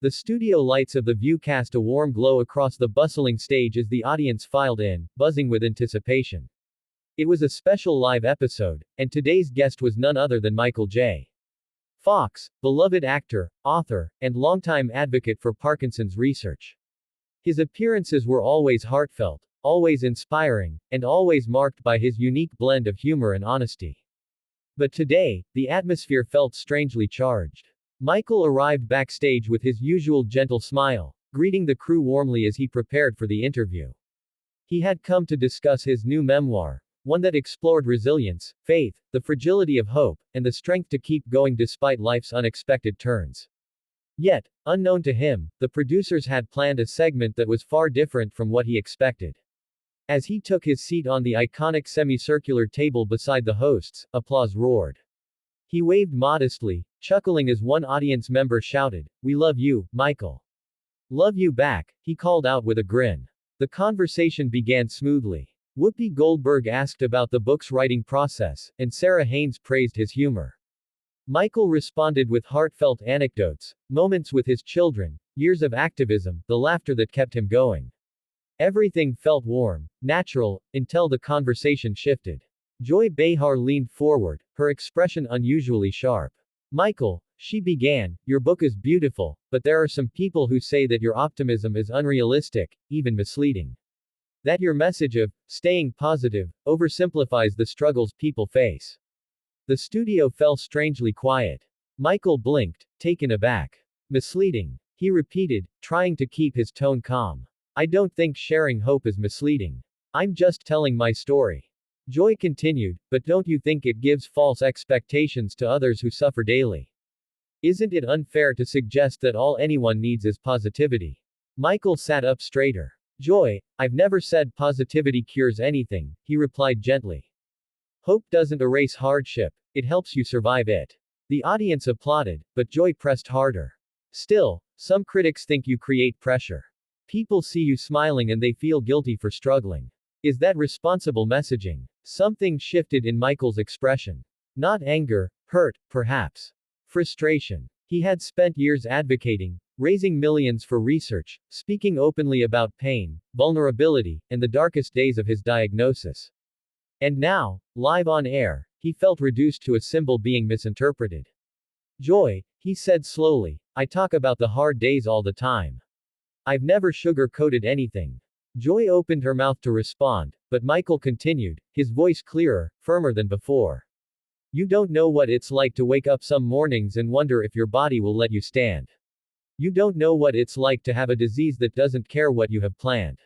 The studio lights of the view cast a warm glow across the bustling stage as the audience filed in, buzzing with anticipation. It was a special live episode, and today's guest was none other than Michael J. Fox, beloved actor, author, and longtime advocate for Parkinson's research. His appearances were always heartfelt, always inspiring, and always marked by his unique blend of humor and honesty. But today, the atmosphere felt strangely charged. Michael arrived backstage with his usual gentle smile, greeting the crew warmly as he prepared for the interview. He had come to discuss his new memoir, one that explored resilience, faith, the fragility of hope, and the strength to keep going despite life's unexpected turns. Yet, unknown to him, the producers had planned a segment that was far different from what he expected. As he took his seat on the iconic semicircular table beside the hosts, applause roared. He waved modestly, chuckling as one audience member shouted, "We love you, Michael." "Love you back," he called out with a grin. The conversation began smoothly. Whoopi Goldberg asked about the book's writing process, and Sarah Haynes praised his humor. Michael responded with heartfelt anecdotes, moments with his children, years of activism, the laughter that kept him going. Everything felt warm, natural, until the conversation shifted. Joy Behar leaned forward, her expression unusually sharp. "Michael," she began, "your book is beautiful, but there are some people who say that your optimism is unrealistic, even misleading. That your message of staying positive oversimplifies the struggles people face." The studio fell strangely quiet. Michael blinked, taken aback. "Misleading," he repeated, trying to keep his tone calm. "I don't think sharing hope is misleading. I'm just telling my story." Joy continued, "But don't you think it gives false expectations to others who suffer daily? Isn't it unfair to suggest that all anyone needs is positivity?" Michael sat up straighter. "Joy, I've never said positivity cures anything," he replied gently. "Hope doesn't erase hardship, it helps you survive it." The audience applauded, but Joy pressed harder. "Still, some critics think you create pressure. People see you smiling and they feel guilty for struggling. Is that responsible messaging?" Something shifted in Michael's expression. Not anger, hurt, perhaps. Frustration. He had spent years advocating, raising millions for research, speaking openly about pain, vulnerability, and the darkest days of his diagnosis. And now, live on air, he felt reduced to a symbol being misinterpreted. "Joy," he said slowly, "I talk about the hard days all the time. I've never sugar-coated anything." Joy opened her mouth to respond, but Michael continued, his voice clearer, firmer than before. "You don't know what it's like to wake up some mornings and wonder if your body will let you stand. You don't know what it's like to have a disease that doesn't care what you have planned.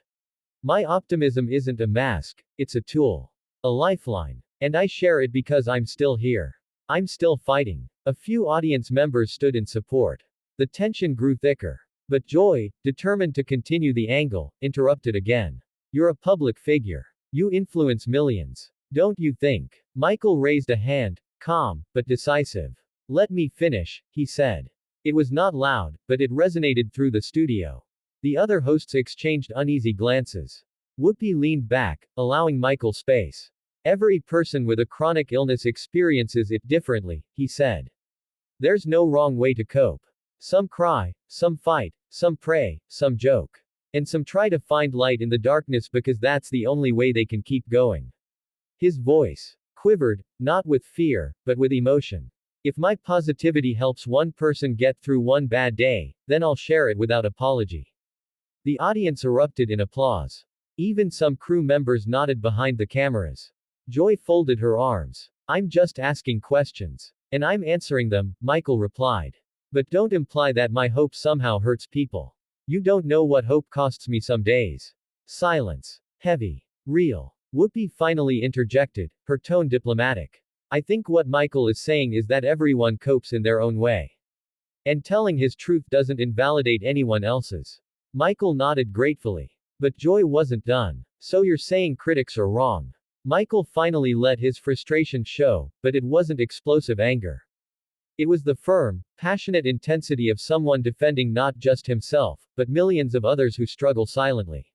My optimism isn't a mask, it's a tool. A lifeline. And I share it because I'm still here. I'm still fighting." A few audience members stood in support. The tension grew thicker. But Joy, determined to continue the angle, interrupted again. "You're a public figure. You influence millions. Don't you think?" Michael raised a hand, calm, but decisive. "Let me finish," he said. It was not loud, but it resonated through the studio. The other hosts exchanged uneasy glances. Whoopi leaned back, allowing Michael space. "Every person with a chronic illness experiences it differently," he said. "There's no wrong way to cope. Some cry, some fight, some pray, some joke. And some try to find light in the darkness because that's the only way they can keep going." His voice quivered, not with fear, but with emotion. "If my positivity helps one person get through one bad day, then I'll share it without apology." The audience erupted in applause. Even some crew members nodded behind the cameras. Joy folded her arms. "I'm just asking questions. And I'm answering them," Michael replied. "But don't imply that my hope somehow hurts people. You don't know what hope costs me some days." Silence. Heavy. Real. Whoopi finally interjected, her tone diplomatic. "I think what Michael is saying is that everyone copes in their own way. And telling his truth doesn't invalidate anyone else's." Michael nodded gratefully. But Joy wasn't done. "So you're saying critics are wrong?" Michael finally let his frustration show, but it wasn't explosive anger. It was the firm, passionate intensity of someone defending not just himself, but millions of others who struggle silently.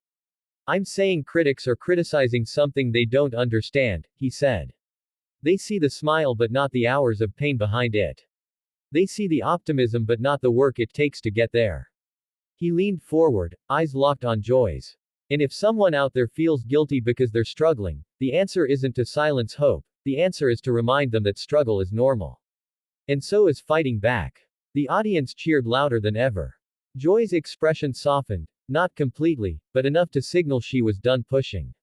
"I'm saying critics are criticizing something they don't understand," he said. "They see the smile but not the hours of pain behind it. They see the optimism but not the work it takes to get there. He leaned forward, eyes locked on Joy's. And if someone out there feels guilty because they're struggling, the answer isn't to silence hope, the answer is to remind them that struggle is normal. And so is fighting back. The audience cheered louder than ever. Joy's expression softened, not completely, but enough to signal she was done pushing.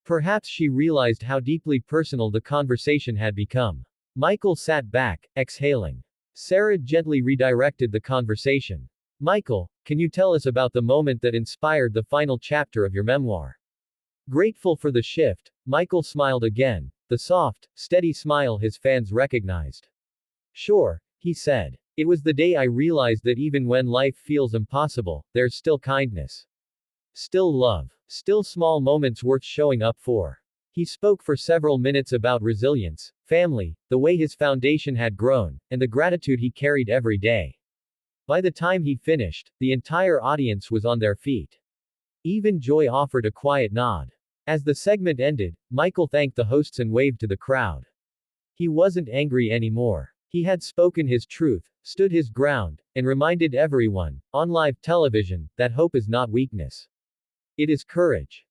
Perhaps she realized how deeply personal the conversation had become. Michael sat back, exhaling. Sarah gently redirected the conversation. Michael, can you tell us about the moment that inspired the final chapter of your memoir? Grateful for the shift, Michael smiled again, the soft, steady smile his fans recognized. Sure, he said. It was the day I realized that even when life feels impossible, there's still kindness. Still love. Still small moments worth showing up for. He spoke for several minutes about resilience, family, the way his foundation had grown, and the gratitude he carried every day. By the time he finished, the entire audience was on their feet. Even Joy offered a quiet nod. As the segment ended, Michael thanked the hosts and waved to the crowd. He wasn't angry anymore. He had spoken his truth, stood his ground, and reminded everyone, on live television, that hope is not weakness. It is courage.